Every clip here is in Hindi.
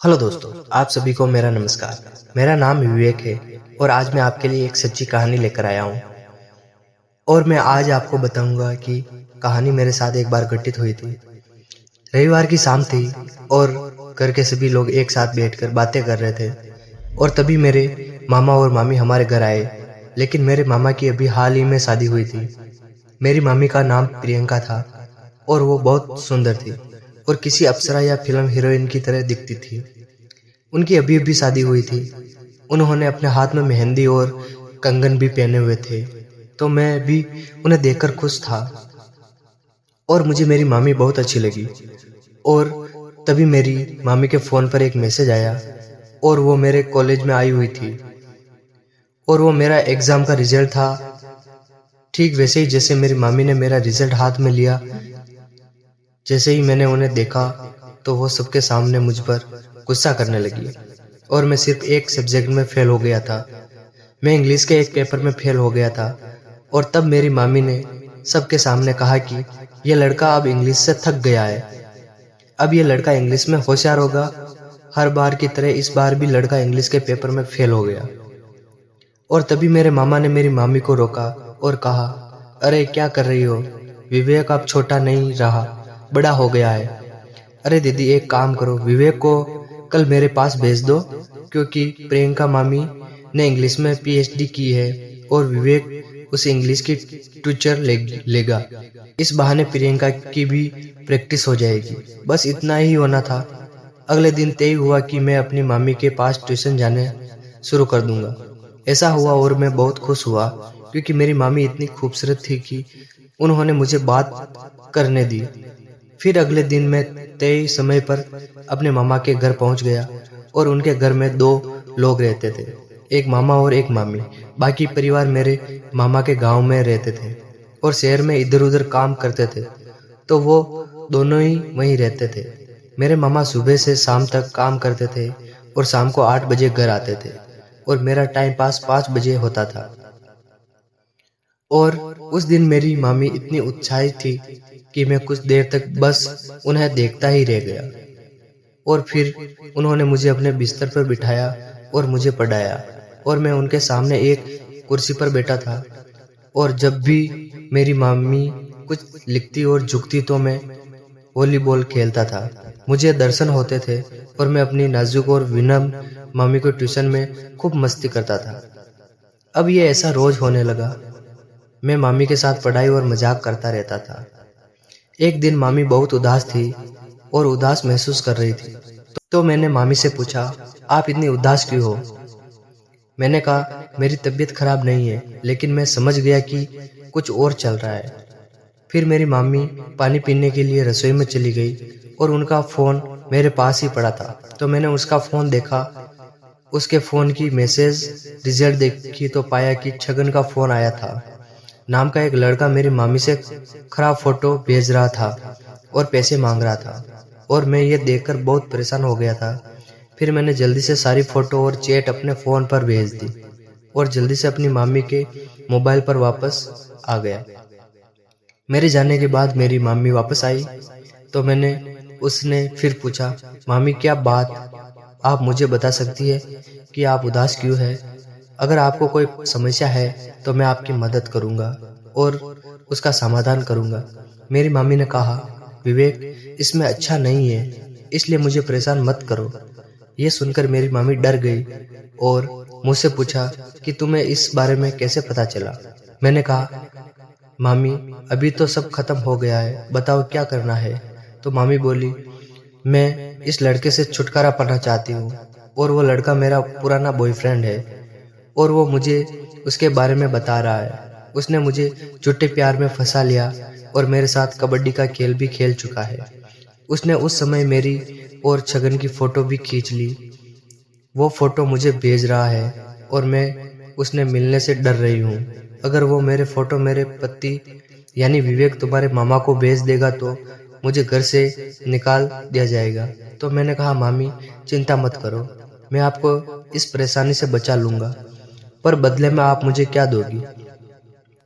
हेलो दोस्तों, आप सभी को मेरा नमस्कार। मेरा नाम विवेक है और आज मैं आपके लिए एक सच्ची कहानी लेकर आया हूँ। और मैं आज आपको बताऊंगा कि कहानी मेरे साथ एक बार घटित हुई थी। रविवार की शाम थी और घर के सभी लोग एक साथ बैठकर बातें कर रहे थे और तभी मेरे मामा और मामी हमारे घर आए। लेकिन मेरे मामा की अभी हाल ही में शादी हुई थी। मेरी मामी का नाम प्रियंका था और वो बहुत सुंदर थी और किसी अप्सरा या फिल्म हीरोइन की तरह दिखती थी। उनकी अभी अभी शादी हुई थी। उन्होंने अपने हाथ में मेहंदी और कंगन भी पहने हुए थे, तो मैं भी उन्हें देखकर खुश था और मुझे मेरी मामी बहुत अच्छी लगी। और तभी मेरी मामी के फ़ोन पर एक मैसेज आया और वो मेरे कॉलेज में आई हुई थी और वो मेरा एग्ज़ाम का रिजल्ट था। ठीक वैसे ही जैसे मेरी मामी ने मेरा रिजल्ट हाथ में लिया, जैसे ही मैंने उन्हें देखा तो वो सबके सामने मुझ पर गुस्सा करने लगी और मैं सिर्फ एक सब्जेक्ट में फेल हो गया था। मैं इंग्लिश के एक पेपर में फेल हो गया था और तब मेरी मामी ने सबके सामने कहा कि यह लड़का अब इंग्लिश से थक गया है, अब ये लड़का इंग्लिश में होशियार होगा। हर बार की तरह इस बार भी लड़का इंग्लिश के पेपर में फेल हो गया। और तभी मेरे मामा ने मेरी मामी को रोका और कहा, अरे क्या कर रही हो? विवेक अब छोटा नहीं रहा, बड़ा हो गया है। अरे दीदी, एक काम करो, विवेक को कल मेरे पास भेज दो, क्योंकि प्रियंका मामी ने इंग्लिश में पीएचडी की है और विवेक उस इंग्लिश की टीचर लेगा। इस बहाने प्रियंका की भी प्रैक्टिस हो जाएगी। बस इतना ही होना था। अगले दिन तय हुआ कि मैं अपनी मामी के पास ट्यूशन जाने शुरू कर दूंगा। ऐसा हुआ और मैं बहुत खुश हुआ, क्योंकि मेरी मामी इतनी खूबसूरत थी कि उन्होंने मुझे बात करने दी। फिर अगले दिन मैं तय समय पर अपने मामा के घर पहुंच गया और उनके घर में 2 लोग रहते थे, एक मामा और एक मामी। बाकी परिवार मेरे मामा के गांव में रहते थे और शहर में इधर-उधर काम करते थे, तो वो दोनों ही वहीं रहते थे। मेरे मामा सुबह से शाम तक काम करते थे और शाम को 8 बजे घर आते थे और मेरा टाइम पास 5 बजे होता था। और उस दिन मेरी मामी इतनी उत्साहित थी कि मैं कुछ देर तक बस उन्हें देखता ही रह गया। और फिर उन्होंने मुझे अपने बिस्तर पर बिठाया और मुझे पढ़ाया और मैं उनके सामने एक कुर्सी पर बैठा था। और जब भी मेरी मामी कुछ लिखती और झुकती तो मैं वॉलीबॉल खेलता था। मुझे दर्शन होते थे और मैं अपनी नाजुक और विनम्र मामी को ट्यूशन में खूब मस्ती करता था। अब ये ऐसा रोज होने लगा। मैं मामी के साथ पढ़ाई और मजाक करता रहता था। एक दिन मामी बहुत उदास थी और उदास महसूस कर रही थी, तो मैंने मामी से पूछा, आप इतनी उदास क्यों हो? मैंने कहा, मेरी तबीयत खराब नहीं है, लेकिन मैं समझ गया कि कुछ और चल रहा है। फिर मेरी मामी पानी पीने के लिए रसोई में चली गई और उनका फोन मेरे पास ही पड़ा था। तो मैंने उसका फोन देखा, उसके फोन की मैसेज रिजल्ट देखी तो पाया कि छगन का फोन आया था। नाम का एक लड़का मेरी मामी से खराब फोटो भेज रहा था और पैसे मांग रहा था और मैं ये देखकर बहुत परेशान हो गया था। फिर मैंने जल्दी से सारी फोटो और चैट अपने फ़ोन पर भेज दी और जल्दी से अपनी मामी के मोबाइल पर वापस आ गया। मेरे जाने के बाद मेरी मामी वापस आई तो उसने फिर पूछा, मामी क्या बात, आप मुझे बता सकती है कि आप उदास क्यों है? अगर आपको कोई समस्या है तो मैं आपकी मदद करूंगा और उसका समाधान करूंगा। मेरी मामी ने कहा, विवेक, इसमें अच्छा नहीं है, इसलिए मुझे परेशान मत करो। ये सुनकर मेरी मामी डर गई और मुझसे पूछा कि तुम्हें इस बारे में कैसे पता चला? मैंने कहा, मामी, अभी तो सब खत्म हो गया है, बताओ क्या करना है? तो मामी बोली, मैं इस लड़के से छुटकारा पाना चाहती हूँ और वो लड़का मेरा पुराना बॉयफ्रेंड है और वो मुझे उसके बारे में बता रहा है। उसने मुझे झूठे प्यार में फंसा लिया और मेरे साथ कबड्डी का खेल भी खेल चुका है। उसने उस समय मेरी और छगन की फोटो भी खींच ली। वो फोटो मुझे भेज रहा है और मैं उसने मिलने से डर रही हूँ। अगर वो मेरे फोटो मेरे पति यानी विवेक तुम्हारे मामा को भेज देगा तो मुझे घर से निकाल दिया जाएगा। तो मैंने कहा, मामी चिंता मत करो, मैं आपको इस परेशानी से बचा लूंगा, पर बदले में आप मुझे क्या दोगी?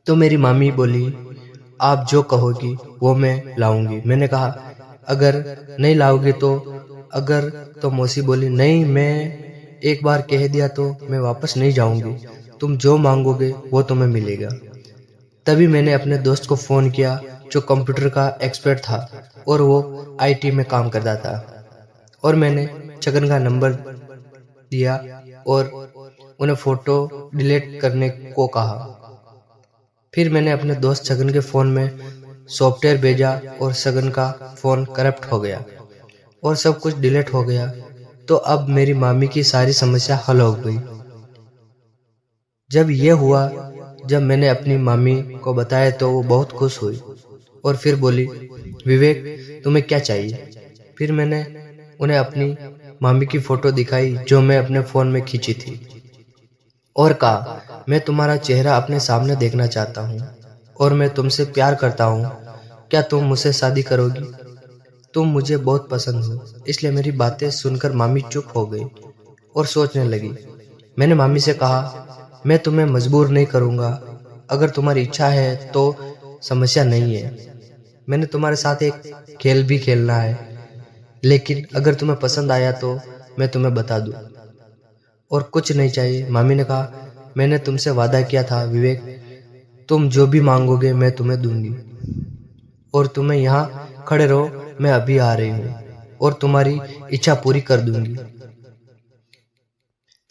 तो मेरी मामी बोली, आप जो कहोगी वो मैं लाऊंगी। मैंने कहा, अगर नहीं लाओगे तो अगर तो मौसी बोली, नहीं, मैं एक बार कह दिया तो मैं वापस नहीं जाऊंगी, तुम जो मांगोगे वो तुम्हें मिलेगा। तभी मैंने अपने दोस्त को फ़ोन किया जो कंप्यूटर का एक्सपर्ट था और वो आईटी में काम करता था, और मैंने छगन का नंबर दिया और उन्हें फ़ोटो डिलीट करने को कहा। फिर मैंने अपने दोस्त छगन के फ़ोन में सॉफ्टवेयर भेजा और छगन का फ़ोन करप्ट हो गया और सब कुछ डिलीट हो गया। तो अब मेरी मामी की सारी समस्या हल हो गई। जब ये हुआ, जब मैंने अपनी मामी को बताया तो वो बहुत खुश हुई और फिर बोली, विवेक तुम्हें क्या चाहिए? फिर मैंने उन्हें अपनी मामी की फ़ोटो दिखाई जो मैं अपने फ़ोन में खींची थी और कहा, मैं तुम्हारा चेहरा अपने सामने देखना चाहता हूँ और मैं तुमसे प्यार करता हूँ। क्या तुम मुझसे शादी करोगी? तुम मुझे बहुत पसंद हो। इसलिए मेरी बातें सुनकर मामी चुप हो गई और सोचने लगी। मैंने मामी से कहा, मैं तुम्हें मजबूर नहीं करूँगा। अगर तुम्हारी इच्छा है तो समस्या नहीं है। मैंने तुम्हारे साथ एक खेल भी खेलना है, लेकिन अगर तुम्हें पसंद आया तो मैं तुम्हें बता दूँ। और कुछ नहीं चाहिए। मामी ने कहा, मैंने तुमसे वादा किया था विवेक, तुम जो भी मांगोगे मैं तुम्हें दूंगी, और तुम्हें यहाँ खड़े रहो, मैं अभी आ रही हूँ और तुम्हारी इच्छा पूरी कर दूंगी।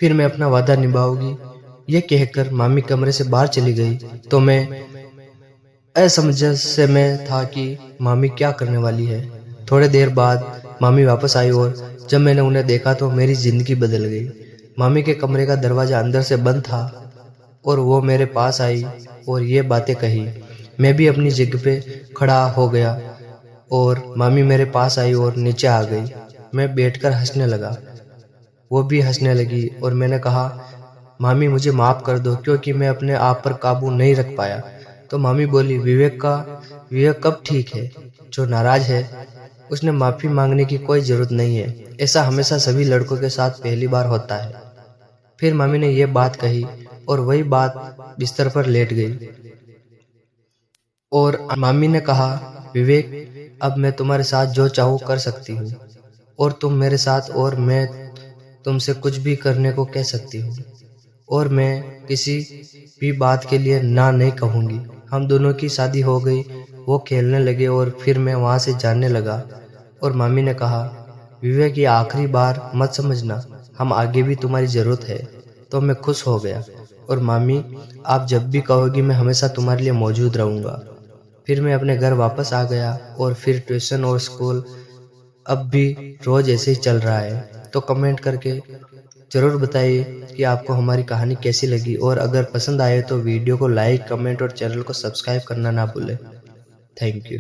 फिर मैं अपना वादा निभाऊंगी। ये कहकर मामी कमरे से बाहर चली गई तो मैं असमंजस में था कि मामी क्या करने वाली है। थोड़ी देर बाद मामी वापस आई और जब मैंने उन्हें देखा तो मेरी जिंदगी बदल गई। मामी के कमरे का दरवाजा अंदर से बंद था और वो मेरे पास आई और ये बातें कही। मैं भी अपनी जगह पे खड़ा हो गया और मामी मेरे पास आई और नीचे आ गई। मैं बैठकर हंसने लगा, वो भी हंसने लगी और मैंने कहा, मामी मुझे माफ़ कर दो क्योंकि मैं अपने आप पर काबू नहीं रख पाया। तो मामी बोली, विवेक कब ठीक है? जो नाराज है उसने माफ़ी मांगने की कोई ज़रूरत नहीं है। ऐसा हमेशा सभी लड़कों के साथ पहली बार होता है। फिर मामी ने ये बात कही और वही बात बिस्तर पर लेट गई और मामी ने कहा, विवेक अब मैं तुम्हारे साथ जो चाहूँ कर सकती हूँ और तुम मेरे साथ, और मैं तुमसे कुछ भी करने को कह सकती हूँ और मैं किसी भी बात के लिए ना नहीं कहूँगी। हम दोनों की शादी हो गई। वो खेलने लगे और फिर मैं वहाँ से जाने लगा और मामी ने कहा, विवेक ये आखिरी बार मत समझना, हम आगे भी तुम्हारी ज़रूरत है। तो मैं खुश हो गया और मामी आप जब भी कहोगी मैं हमेशा तुम्हारे लिए मौजूद रहूँगा। फिर मैं अपने घर वापस आ गया और फिर ट्यूशन और स्कूल अब भी रोज़ ऐसे ही चल रहा है। तो कमेंट करके ज़रूर बताइए कि आपको हमारी कहानी कैसी लगी, और अगर पसंद आए तो वीडियो को लाइक, कमेंट और चैनल को सब्सक्राइब करना ना भूलें। Thank you.